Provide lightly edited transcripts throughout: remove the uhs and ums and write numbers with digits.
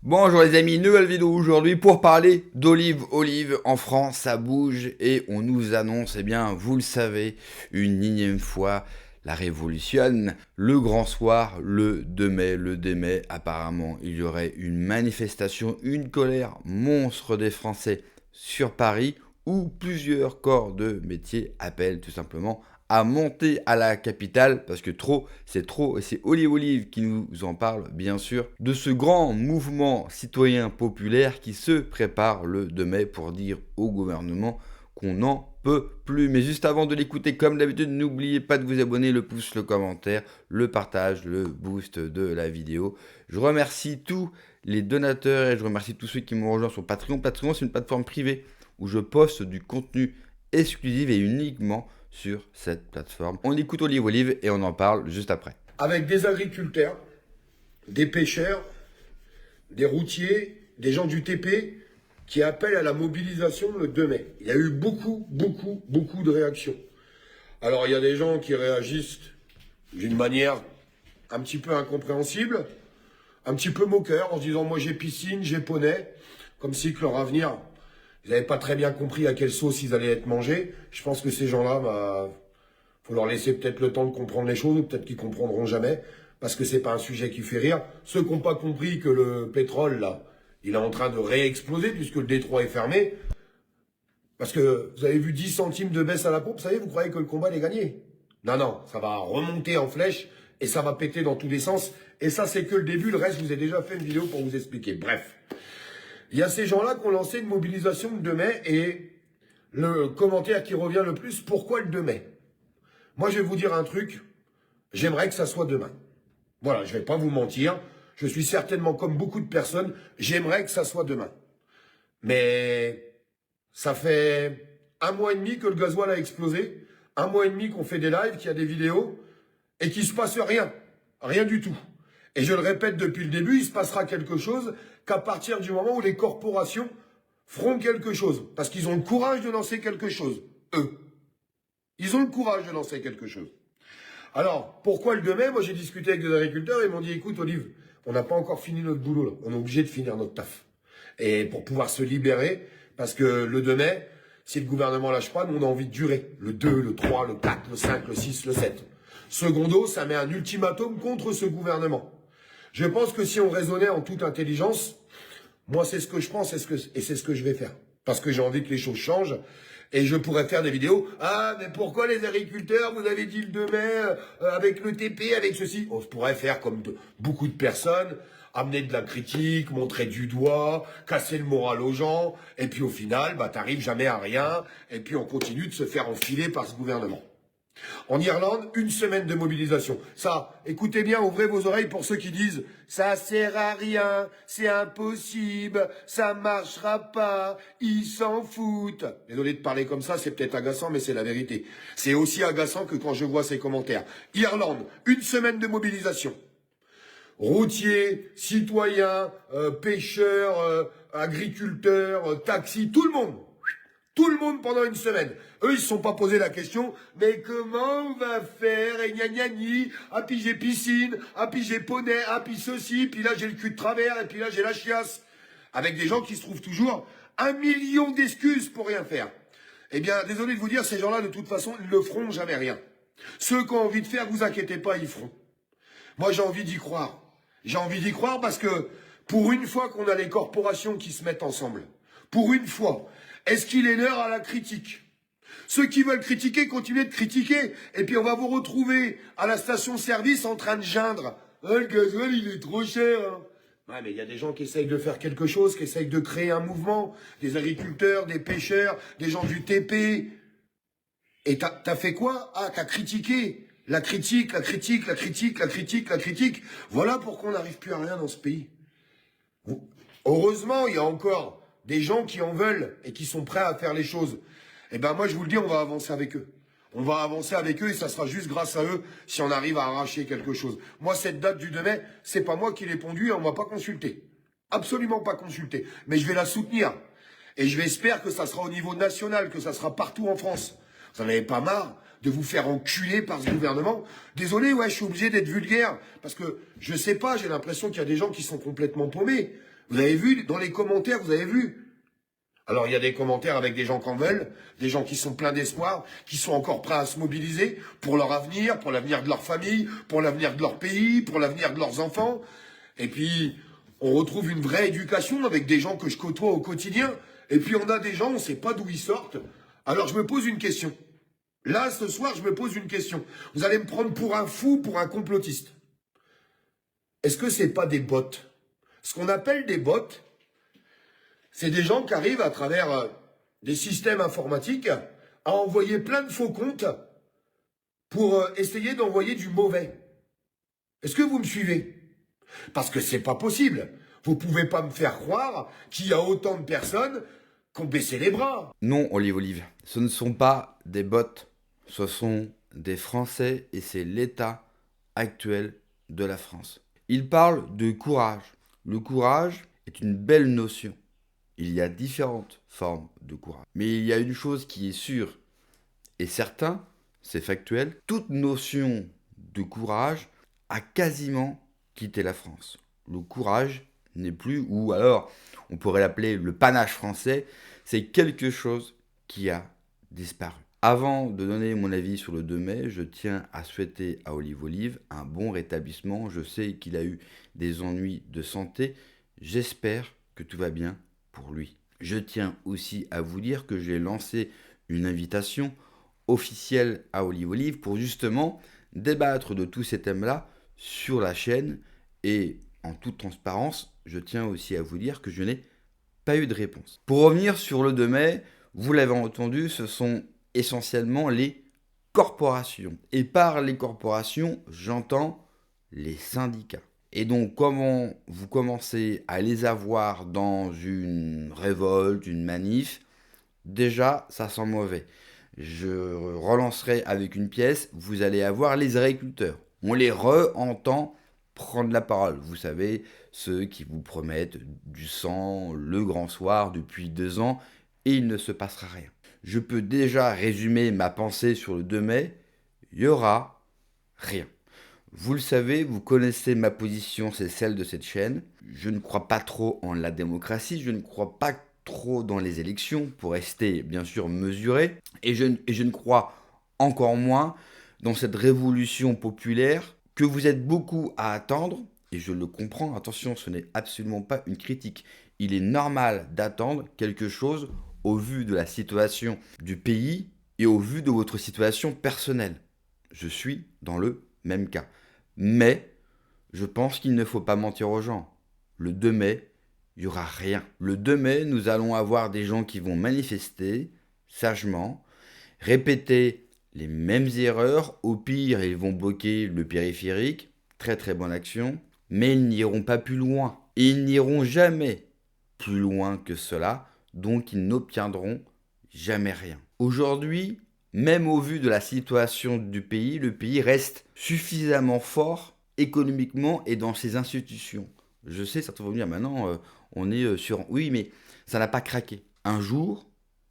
Bonjour les amis, nouvelle vidéo aujourd'hui pour parler d'olive. Olive en France, ça bouge et on nous annonce, eh bien vous le savez, une énième fois la révolution. Le grand soir, le 2 mai, le 2 mai, apparemment il y aurait une manifestation, une colère monstre des Français sur Paris où plusieurs corps de métier appellent tout simplement à monter à la capitale, parce que trop, et c'est Olive qui nous en parle, bien sûr, de ce grand mouvement citoyen populaire qui se prépare le 2 mai pour dire au gouvernement qu'on n'en peut plus. Mais juste avant de l'écouter, comme d'habitude, n'oubliez pas de vous abonner, le pouce, le commentaire, le partage, le boost de la vidéo. Je remercie tous les donateurs et je remercie tous ceux qui m'ont rejoint sur Patreon. Patreon, c'est une plateforme privée où je poste du contenu exclusif et uniquement sur cette plateforme. On écoute Olive et on en parle juste après. Avec des agriculteurs, des pêcheurs, des routiers, des gens du TP qui appellent à la mobilisation le 2 mai. Il y a eu beaucoup de réactions. Alors il y a des gens qui réagissent d'une manière un petit peu incompréhensible, un petit peu moqueur, en se disant moi j'ai piscine, j'ai poney, comme si que leur avenir, ils n'avaient pas très bien compris à quelle sauce ils allaient être mangés. Je pense que ces gens-là, faut leur laisser peut-être le temps de comprendre les choses, ou peut-être qu'ils comprendront jamais, parce que c'est pas un sujet qui fait rire. Ceux qui n'ont pas compris que le pétrole, là, il est en train de réexploser, puisque le détroit est fermé, parce que vous avez vu 10 centimes de baisse à la pompe, ça y est, vous croyez que le combat est gagné? Non, non, ça va remonter en flèche, et ça va péter dans tous les sens, et ça c'est que le début, le reste, je vous ai déjà fait une vidéo pour vous expliquer. Bref. Il y a ces gens-là qui ont lancé une mobilisation le 2 mai, et le commentaire qui revient le plus, pourquoi le 2 mai? Moi, je vais vous dire un truc, j'aimerais que ça soit demain. Voilà, je vais pas vous mentir, je suis certainement comme beaucoup de personnes, j'aimerais que ça soit demain. Mais ça fait 1 mois et demi que le gasoil a explosé, 1 mois et demi qu'on fait des lives, qu'il y a des vidéos, et qu'il se passe rien, rien du tout. Et je le répète depuis le début, il se passera quelque chose qu'à partir du moment où les corporations feront quelque chose. Parce qu'ils ont le courage de lancer quelque chose, eux. Ils ont le courage de lancer quelque chose. Alors, pourquoi le 2 mai? Moi, j'ai discuté avec des agriculteurs et ils m'ont dit, écoute, Olive, on n'a pas encore fini notre boulot, là. On est obligé de finir notre taf. Et pour pouvoir se libérer, parce que le 2 mai, si le gouvernement lâche pas, nous, on a envie de durer. Le 2, le 3, le 4, le 5, le 6, le 7. Secondo, ça met un ultimatum contre ce gouvernement. Je pense que si on raisonnait en toute intelligence, moi, c'est ce que je pense et c'est ce que je vais faire. Parce que j'ai envie que les choses changent. Et je pourrais faire des vidéos. Ah, mais pourquoi les agriculteurs, vous avez dit le 2 mai, avec le TP, avec ceci? On pourrait faire comme beaucoup de personnes, amener de la critique, montrer du doigt, casser le moral aux gens. Et puis au final, bah, t'arrives jamais à rien. Et puis on continue de se faire enfiler par ce gouvernement. En Irlande, 1 semaine de mobilisation. Ça, écoutez bien, ouvrez vos oreilles pour ceux qui disent « ça sert à rien, c'est impossible, ça marchera pas, ils s'en foutent ». Désolé de parler comme ça, c'est peut-être agaçant, mais c'est la vérité. C'est aussi agaçant que quand je vois ces commentaires. Irlande, 1 semaine de mobilisation. Routiers, citoyens, pêcheurs, agriculteurs, taxis, tout le monde. Tout le monde pendant 1 semaine. Eux, ils se sont pas posé la question, mais comment on va faire, et gna gna gni, ah puis j'ai piscine, ah puis j'ai poney, ah puis ceci, puis là j'ai le cul de travers, et puis là j'ai la chiasse. Avec des gens qui se trouvent toujours 1 million d'excuses pour rien faire. Eh bien, désolé de vous dire, ces gens-là, de toute façon, ils ne feront jamais rien. Ceux qui ont envie de faire, vous inquiétez pas, ils feront. Moi, j'ai envie d'y croire. J'ai envie d'y croire parce que, pour une fois qu'on a les corporations qui se mettent ensemble, pour une fois, est-ce qu'il est l'heure à la critique? Ceux qui veulent critiquer, continuez de critiquer. Et puis on va vous retrouver à la station-service en train de geindre. Ah, le gasoil, il est trop cher. Hein. Ouais, mais il y a des gens qui essayent de faire quelque chose, qui essayent de créer un mouvement. Des agriculteurs, des pêcheurs, des gens du TP. Et t'as fait quoi? Ah, t'as critiqué. La critique, la critique, la critique, la critique, la critique. Voilà pourquoi on n'arrive plus à rien dans ce pays. Heureusement, il y a encore des gens qui en veulent et qui sont prêts à faire les choses. Eh ben moi, je vous le dis, on va avancer avec eux. On va avancer avec eux et ça sera juste grâce à eux si on arrive à arracher quelque chose. Moi, cette date du 2 mai, c'est pas moi qui l'ai pondue et on m'a pas consulté. Absolument pas consulté. Mais je vais la soutenir. Et je vais espérer que ça sera au niveau national, que ça sera partout en France. Vous en avez pas marre de vous faire enculer par ce gouvernement? Désolé, ouais, je suis obligé d'être vulgaire. Parce que, je sais pas, j'ai l'impression qu'il y a des gens qui sont complètement paumés. Vous avez vu, dans les commentaires, vous avez vu. Alors, il y a des commentaires avec des gens qui en veulent, des gens qui sont pleins d'espoir, qui sont encore prêts à se mobiliser pour leur avenir, pour l'avenir de leur famille, pour l'avenir de leur pays, pour l'avenir de leurs enfants. Et puis, on retrouve une vraie éducation avec des gens que je côtoie au quotidien. Et puis, on a des gens, on ne sait pas d'où ils sortent. Alors, je me pose une question. Là, ce soir, je me pose une question. Vous allez me prendre pour un fou, pour un complotiste. Est-ce que c'est pas des bots? Ce qu'on appelle des bots, c'est des gens qui arrivent à travers des systèmes informatiques à envoyer plein de faux comptes pour essayer d'envoyer du mauvais. Est-ce que vous me suivez? Parce que c'est pas possible. Vous pouvez pas me faire croire qu'il y a autant de personnes qui ont baissé les bras. Non, Olive, ce ne sont pas des bots, ce sont des Français et c'est l'état actuel de la France. Ils parlent de courage. Le courage est une belle notion. Il y a différentes formes de courage. Mais il y a une chose qui est sûre et certaine, c'est factuel, toute notion de courage a quasiment quitté la France. Le courage n'est plus, ou alors on pourrait l'appeler le panache français, c'est quelque chose qui a disparu. Avant de donner mon avis sur le 2 mai, je tiens à souhaiter à Olive un bon rétablissement. Je sais qu'il a eu des ennuis de santé. J'espère que tout va bien pour lui. Je tiens aussi à vous dire que j'ai lancé une invitation officielle à Olive pour justement débattre de tous ces thèmes-là sur la chaîne. Et en toute transparence, je tiens aussi à vous dire que je n'ai pas eu de réponse. Pour revenir sur le 2 mai, vous l'avez entendu, ce sont essentiellement les corporations. Et par les corporations, j'entends les syndicats. Et donc, comment vous commencez à les avoir dans une révolte, une manif, déjà, ça sent mauvais. Je relancerai avec une pièce, vous allez avoir les agriculteurs. On les re-entend prendre la parole. Vous savez, ceux qui vous promettent du sang le grand soir depuis 2 ans et il ne se passera rien. Je peux déjà résumer ma pensée sur le 2 mai, il n'y aura rien. Vous le savez, vous connaissez ma position, c'est celle de cette chaîne. Je ne crois pas trop en la démocratie, je ne crois pas trop dans les élections, pour rester bien sûr mesuré, et je ne crois encore moins dans cette révolution populaire que vous êtes beaucoup à attendre, et je le comprends, attention, ce n'est absolument pas une critique. Il est normal d'attendre quelque chose au vu de la situation du pays et au vu de votre situation personnelle. Je suis dans le même cas. Mais je pense qu'il ne faut pas mentir aux gens. Le 2 mai, il n'y aura rien. Le 2 mai, nous allons avoir des gens qui vont manifester sagement, répéter les mêmes erreurs. Au pire, ils vont bloquer le périphérique. Très très bonne action. Mais ils n'iront pas plus loin. Et ils n'iront jamais plus loin que cela. Donc ils n'obtiendront jamais rien. Aujourd'hui, même au vu de la situation du pays, le pays reste suffisamment fort économiquement et dans ses institutions. Je sais, certains vont me dire, maintenant, on est sur... Oui, mais ça n'a pas craqué. Un jour,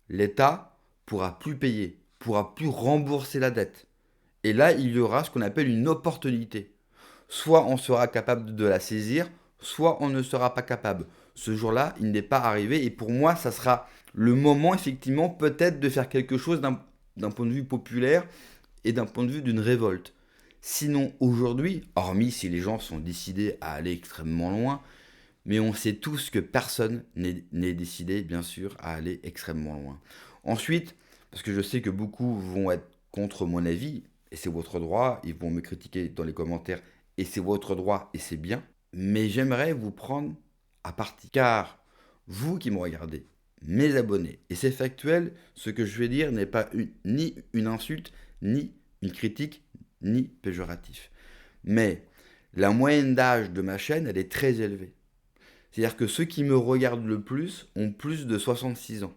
l'État pourra plus payer, pourra plus rembourser la dette. Et là, il y aura ce qu'on appelle une opportunité. Soit on sera capable de la saisir, soit on ne sera pas capable. Ce jour-là, il n'est pas arrivé et pour moi, ça sera le moment, effectivement, peut-être de faire quelque chose d'un point de vue populaire et d'un point de vue d'une révolte. Sinon, aujourd'hui, hormis si les gens sont décidés à aller extrêmement loin, mais on sait tous que personne n'est décidé, bien sûr, à aller extrêmement loin. Ensuite, parce que je sais que beaucoup vont être contre mon avis, et c'est votre droit, ils vont me critiquer dans les commentaires, et c'est votre droit, et c'est bien, mais j'aimerais vous prendre à partie. Car vous qui me regardez, mes abonnés, et c'est factuel, ce que je vais dire n'est pas ni une insulte, ni une critique, ni péjoratif. Mais la moyenne d'âge de ma chaîne, elle est très élevée. C'est-à-dire que ceux qui me regardent le plus ont plus de 66 ans.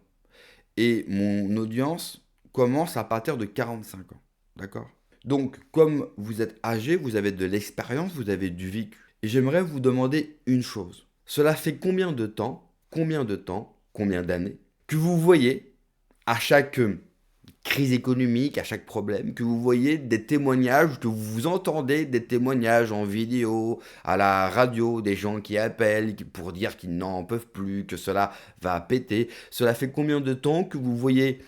Et mon audience commence à partir de 45 ans. D'accord? Donc, comme vous êtes âgé, vous avez de l'expérience, vous avez du vécu. Et j'aimerais vous demander une chose. Cela fait combien d'années que vous voyez à chaque crise économique, à chaque problème, que vous voyez des témoignages, que vous entendez des témoignages en vidéo, à la radio, des gens qui appellent pour dire qu'ils n'en peuvent plus, que cela va péter. Cela fait combien de temps que vous voyez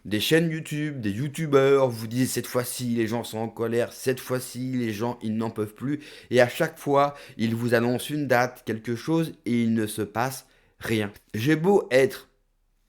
des chaînes YouTube, des youtubeurs, vous dites cette fois-ci les gens sont en colère, cette fois-ci les gens ils n'en peuvent plus, et à chaque fois ils vous annoncent une date, quelque chose, et il ne se passe rien. J'ai beau être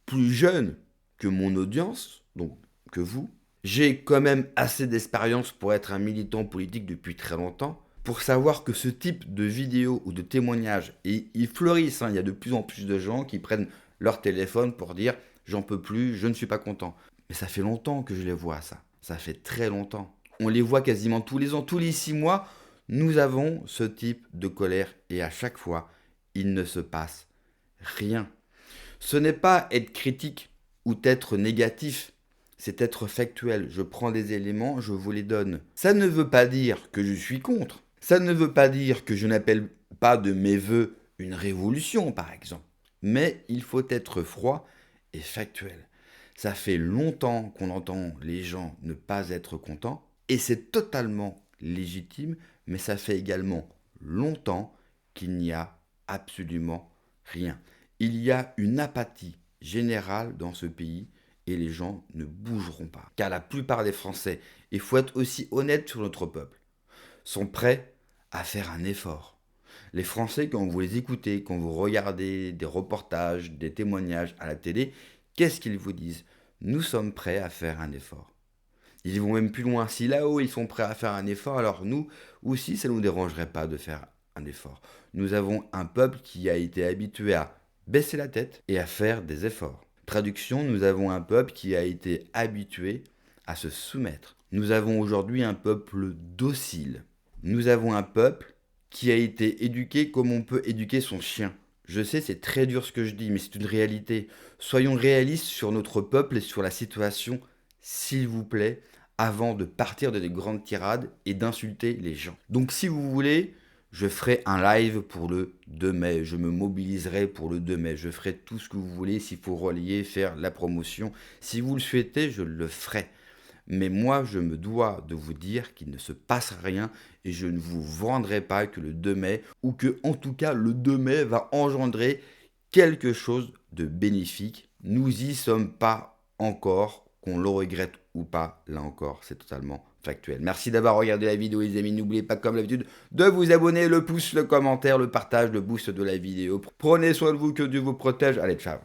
plus jeune que mon audience, donc que vous, j'ai quand même assez d'expérience pour être un militant politique depuis très longtemps, pour savoir que ce type de vidéos ou de témoignages, et ils fleurissent, il y a de plus en plus de gens qui prennent leur téléphone pour dire j'en peux plus, je ne suis pas content. Mais ça fait longtemps que je les vois, ça. Ça fait très longtemps. On les voit quasiment tous les ans, tous les 6 mois. Nous avons ce type de colère et à chaque fois, il ne se passe rien. Ce n'est pas être critique ou être négatif, c'est être factuel. Je prends des éléments, je vous les donne. Ça ne veut pas dire que je suis contre. Ça ne veut pas dire que je n'appelle pas de mes voeux une révolution, par exemple. Mais il faut être froid et factuel. Ça fait longtemps qu'on entend les gens ne pas être contents, et c'est totalement légitime, mais ça fait également longtemps qu'il n'y a absolument rien. Il y a une apathie générale dans ce pays, et les gens ne bougeront pas. Car la plupart des Français, il faut être aussi honnête sur notre peuple, sont prêts à faire un effort. Les Français, quand vous les écoutez, quand vous regardez des reportages, des témoignages à la télé, qu'est-ce qu'ils vous disent? Nous sommes prêts à faire un effort. Ils vont même plus loin. Si là-haut, ils sont prêts à faire un effort, alors nous aussi, ça ne nous dérangerait pas de faire un effort. Nous avons un peuple qui a été habitué à baisser la tête et à faire des efforts. Traduction, nous avons un peuple qui a été habitué à se soumettre. Nous avons aujourd'hui un peuple docile. Nous avons un peuple qui a été éduqué comme on peut éduquer son chien. Je sais, c'est très dur ce que je dis, mais c'est une réalité. Soyons réalistes sur notre peuple et sur la situation, s'il vous plaît, avant de partir de des grandes tirades et d'insulter les gens. Donc si vous voulez, je ferai un live pour le 2 mai. Je me mobiliserai pour le 2 mai. Je ferai tout ce que vous voulez, s'il faut relayer, faire la promotion. Si vous le souhaitez, je le ferai. Mais moi, je me dois de vous dire qu'il ne se passe rien et je ne vous vendrai pas que le 2 mai, ou que, en tout cas, le 2 mai va engendrer quelque chose de bénéfique. Nous y sommes pas encore, qu'on le regrette ou pas, là encore, c'est totalement factuel. Merci d'avoir regardé la vidéo, les amis. N'oubliez pas, comme d'habitude, de vous abonner, le pouce, le commentaire, le partage, le boost de la vidéo. Prenez soin de vous, que Dieu vous protège. Allez, ciao.